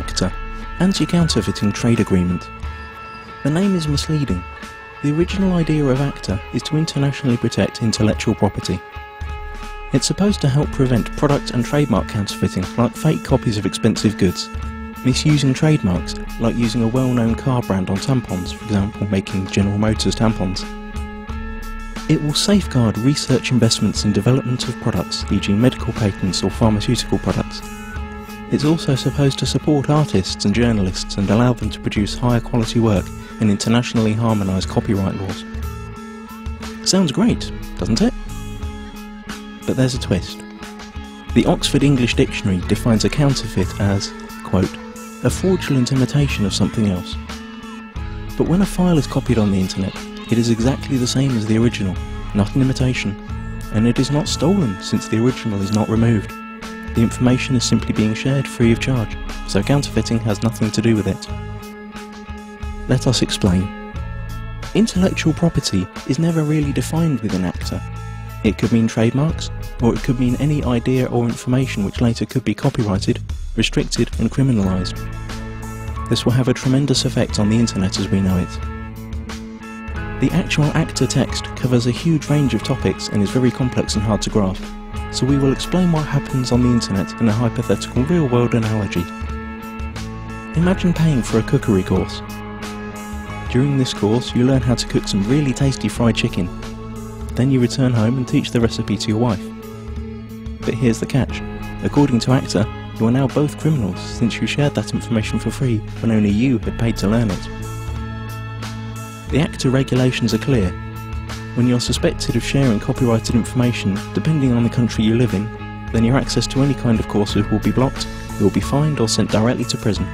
ACTA, Anti-Counterfeiting Trade Agreement. The name is misleading. The original idea of ACTA is to internationally protect intellectual property. It's supposed to help prevent product and trademark counterfeiting, like fake copies of expensive goods, misusing trademarks, like using a well-known car brand on tampons, for example making General Motors tampons. It will safeguard research investments in development of products, e.g. medical patents or pharmaceutical products. It's also supposed to support artists and journalists and allow them to produce higher quality work and internationally harmonise copyright laws. Sounds great, doesn't it? But there's a twist. The Oxford English Dictionary defines a counterfeit as, quote, a fraudulent imitation of something else. But when a file is copied on the internet, it is exactly the same as the original, not an imitation, and it is not stolen since the original is not removed. The information is simply being shared free of charge, so counterfeiting has nothing to do with it. Let us explain. Intellectual property is never really defined within ACTA. It could mean trademarks, or it could mean any idea or information which later could be copyrighted, restricted and criminalised. This will have a tremendous effect on the internet as we know it. The actual ACTA text covers a huge range of topics and is very complex and hard to grasp, so we will explain what happens on the internet in a hypothetical real-world analogy. Imagine paying for a cookery course. During this course you learn how to cook some really tasty fried chicken. Then you return home and teach the recipe to your wife. But here's the catch. According to ACTA, you are now both criminals since you shared that information for free when only you had paid to learn it. The ACTA regulations are clear. When you're suspected of sharing copyrighted information, depending on the country you live in, then your access to any kind of courses will be blocked, you will be fined or sent directly to prison.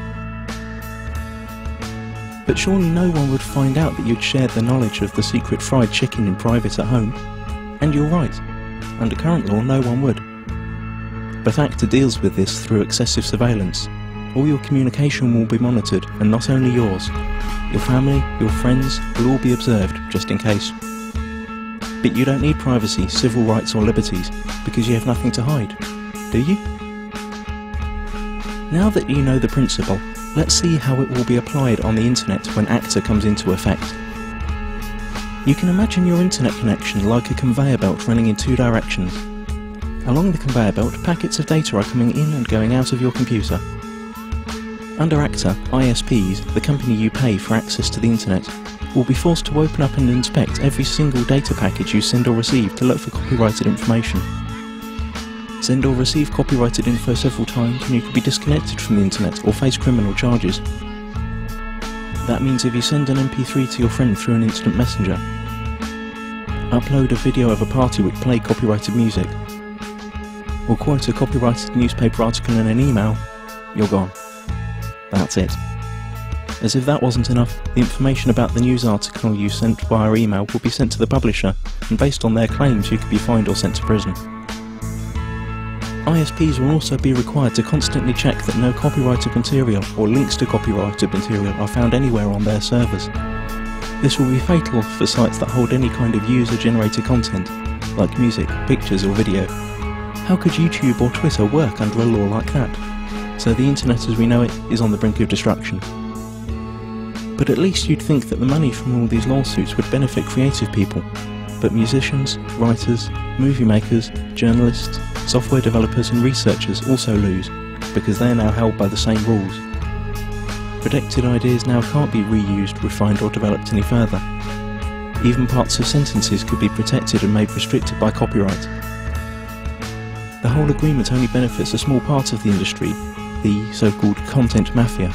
But surely no one would find out that you'd shared the knowledge of the secret fried chicken in private at home. And you're right. Under current law, no one would. But ACTA deals with this through excessive surveillance. All your communication will be monitored, and not only yours. Your family, your friends will all be observed, just in case. But you don't need privacy, civil rights or liberties, because you have nothing to hide, do you? Now that you know the principle, let's see how it will be applied on the internet when ACTA comes into effect. You can imagine your internet connection like a conveyor belt running in two directions. Along the conveyor belt, packets of data are coming in and going out of your computer. Under ACTA, ISPs, the company you pay for access to the internet, will be forced to open up and inspect every single data package you send or receive to look for copyrighted information. Send or receive copyrighted info several times and you could be disconnected from the internet or face criminal charges. That means if you send an MP3 to your friend through an instant messenger, upload a video of a party which played copyrighted music, or quote a copyrighted newspaper article in an email, you're gone. That's it. As if that wasn't enough, the information about the news article you sent via email will be sent to the publisher, and based on their claims you could be fined or sent to prison. ISPs will also be required to constantly check that no copyrighted material or links to copyrighted material are found anywhere on their servers. This will be fatal for sites that hold any kind of user-generated content, like music, pictures or video. How could YouTube or Twitter work under a law like that? So the internet as we know it is on the brink of destruction. But at least you'd think that the money from all these lawsuits would benefit creative people. But musicians, writers, movie makers, journalists, software developers and researchers also lose, because they are now held by the same rules. Protected ideas now can't be reused, refined or developed any further. Even parts of sentences could be protected and made restricted by copyright. The whole agreement only benefits a small part of the industry, the so-called content mafia.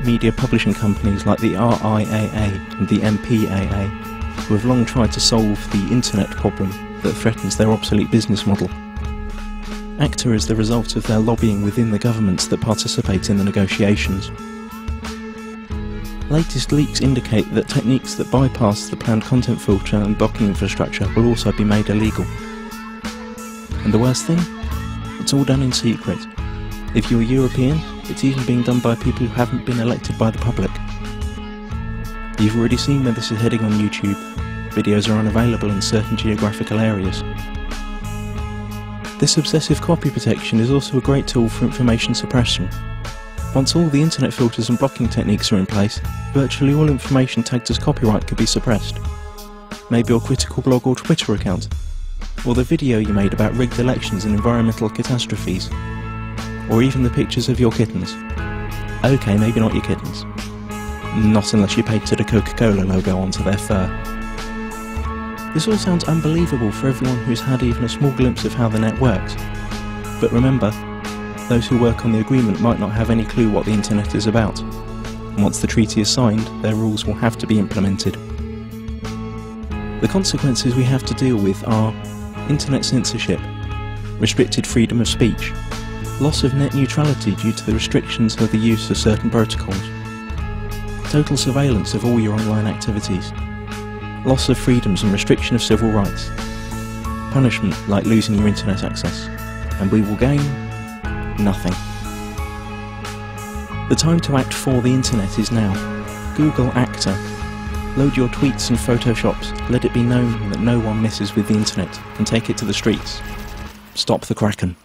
Media publishing companies like the RIAA and the MPAA, who have long tried to solve the internet problem that threatens their obsolete business model. ACTA is the result of their lobbying within the governments that participate in the negotiations. Latest leaks indicate that techniques that bypass the planned content filter and blocking infrastructure will also be made illegal. And the worst thing? It's all done in secret. If you're European, it's even being done by people who haven't been elected by the public. You've already seen where this is heading on YouTube. Videos are unavailable in certain geographical areas. This obsessive copy protection is also a great tool for information suppression. Once all the internet filters and blocking techniques are in place, virtually all information tagged as copyright could be suppressed. Maybe your critical blog or Twitter account, or the video you made about rigged elections and environmental catastrophes, or even the pictures of your kittens. Okay, maybe not your kittens. Not unless you painted a Coca-Cola logo onto their fur. This all sounds unbelievable for everyone who's had even a small glimpse of how the net works. But remember, those who work on the agreement might not have any clue what the internet is about. And once the treaty is signed, their rules will have to be implemented. The consequences we have to deal with are internet censorship, restricted freedom of speech, loss of net neutrality due to the restrictions of the use of certain protocols, total surveillance of all your online activities, loss of freedoms and restriction of civil rights, punishment like losing your internet access, and we will gain nothing. The time to act for the internet is now. Google ACTA. Load your tweets and photoshops, let it be known that no one messes with the internet, and take it to the streets. Stop the Kraken.